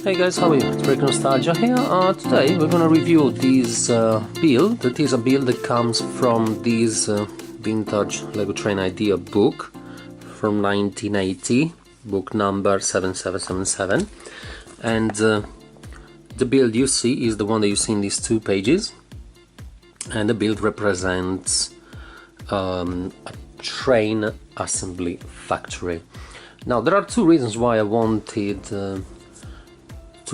Hey guys, how are you? It's Break Nostalgia here. Today we're gonna review this build. That is a build that comes from this vintage Lego Train Idea book from 1980, book number 7777. And the build you see is the one that you see in these two pages. And the build represents a train assembly factory. Now there are two reasons why I wanted to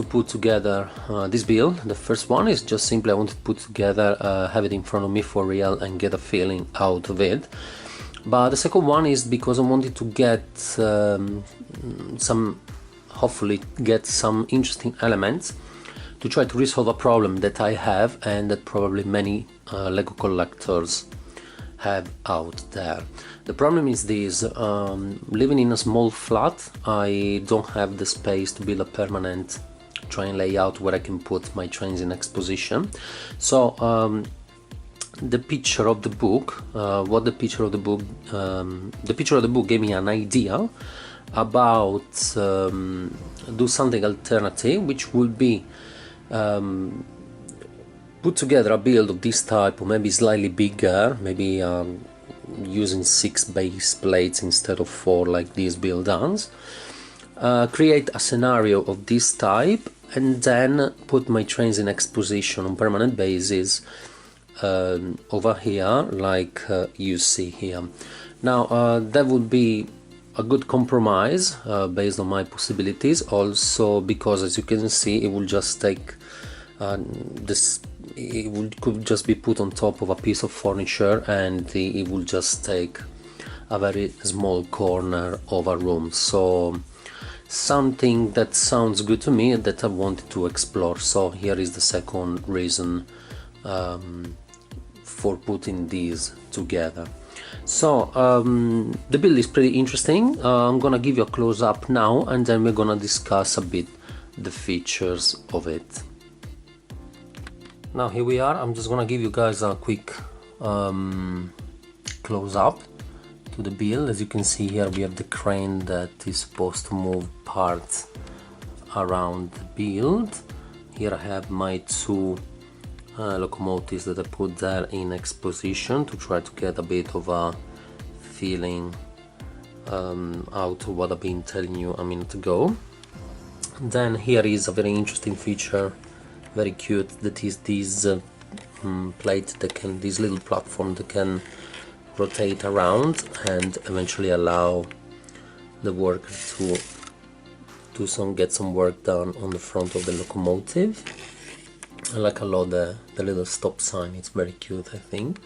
put together this build. The first one is just simply I wanted to put together, have it in front of me for real and get a feeling out of it. But the second one is because I wanted to get hopefully get some interesting elements to try to resolve a problem that I have and that probably many Lego collectors have out there. The problem is this: living in a small flat, I don't have the space to build a permanent train layout where I can put my trains in exposition. So the picture of the book, the picture of the book gave me an idea about do something alternative, which would be put together a build of this type, or maybe slightly bigger, maybe using 6 base plates instead of 4 like this build does. Create a scenario of this type and then put my trains in exposition on permanent basis over here, like you see here. Now that would be a good compromise based on my possibilities, also because, as you can see, it will just take could just be put on top of a piece of furniture, and it will just take a very small corner of a room. So something that sounds good to me that I wanted to explore. So here is the second reason for putting these together. So the build is pretty interesting. I'm gonna give you a close-up now, and then we're gonna discuss a bit the features of it. Now here we are. I'm just gonna give you guys a quick close-up to the build. As you can see here, we have the crane that is supposed to move parts around the build. Here I have my two locomotives that I put there in exposition to try to get a bit of a feeling out of what I've been telling you a minute ago. Then here is a very interesting feature, very cute, that is this plate that can, this little platform that can rotate around and eventually allow the worker to get some work done on the front of the locomotive. I like a lot the little stop sign, it's very cute, I think.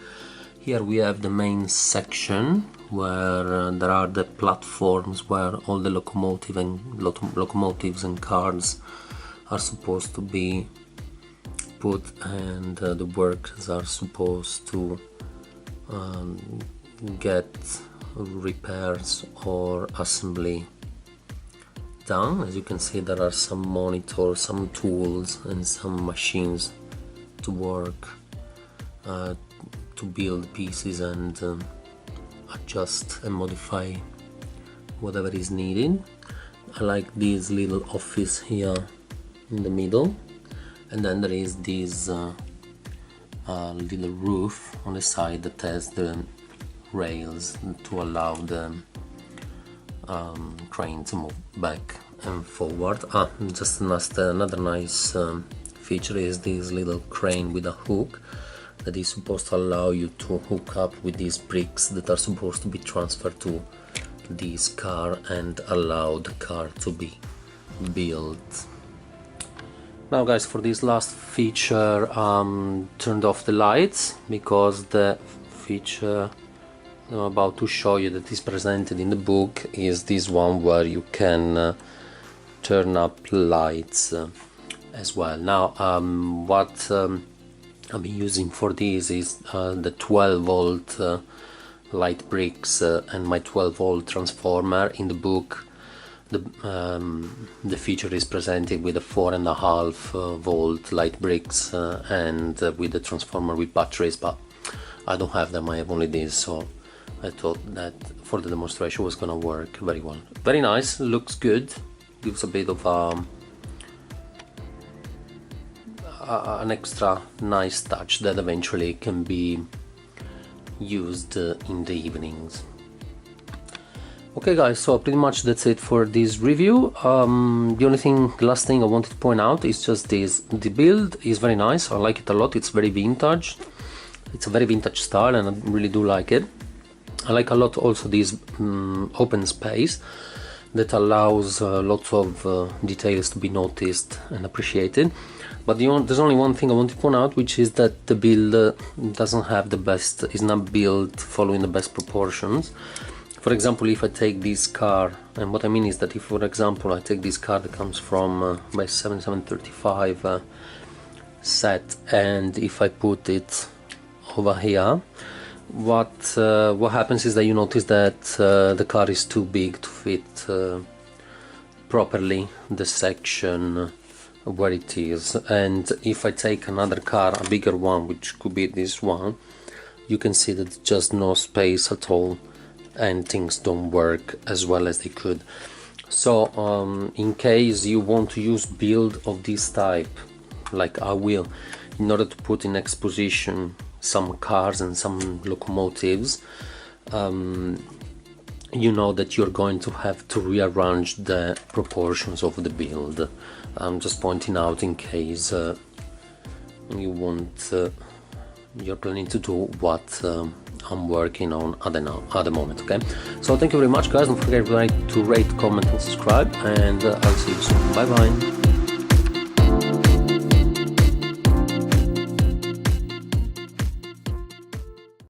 Here we have the main section where there are the platforms where all the locomotives and cars are supposed to be put, and the workers are supposed to get repairs or assembly done. As you can see, there are some monitors, some tools and some machines to work to build pieces and adjust and modify whatever is needed. I like this little office here in the middle, and then there is this little roof on the side that has the rails to allow the crane to move back and forward. Just another nice feature is this little crane with a hook that is supposed to allow you to hook up with these bricks that are supposed to be transferred to this car and allow the car to be built. Now guys, for this last feature, turned off the lights because the feature I'm about to show you that is presented in the book is this one where you can turn up lights as well. Now what I've been using for this is the 12-volt light bricks and my 12-volt transformer. In the book the feature is presented with a 4.5 volt light bricks and with the transformer with batteries, but I don't have them, I have only these, so I thought that for the demonstration was gonna work very well. Very nice, looks good, gives a bit of an extra nice touch that eventually can be used in the evenings. Okay guys, so pretty much that's it for this review. The last thing I wanted to point out is just this. The build is very nice, I like it a lot, it's very vintage. It's a very vintage style and I really do like it. I like a lot also this open space that allows lots of details to be noticed and appreciated. But there's only one thing I want to point out, which is that the build doesn't have the best, is not built following the best proportions. For example, if I take this car, and what I mean is that if, for example, I take this car that comes from my 7735 set, and if I put it over here, what happens is that you notice that the car is too big to fit properly the section where it is. And if I take another car, a bigger one, which could be this one, you can see that just no space at all, and things don't work as well as they could. So in case you want to use build of this type, like I will, in order to put in exposition some cars and some locomotives, you know that you're going to have to rearrange the proportions of the build. I'm just pointing out in case you're planning to do what I'm working on at the moment. Okay, so thank you very much guys, don't forget to rate, comment and subscribe, and I'll see you soon. Bye bye.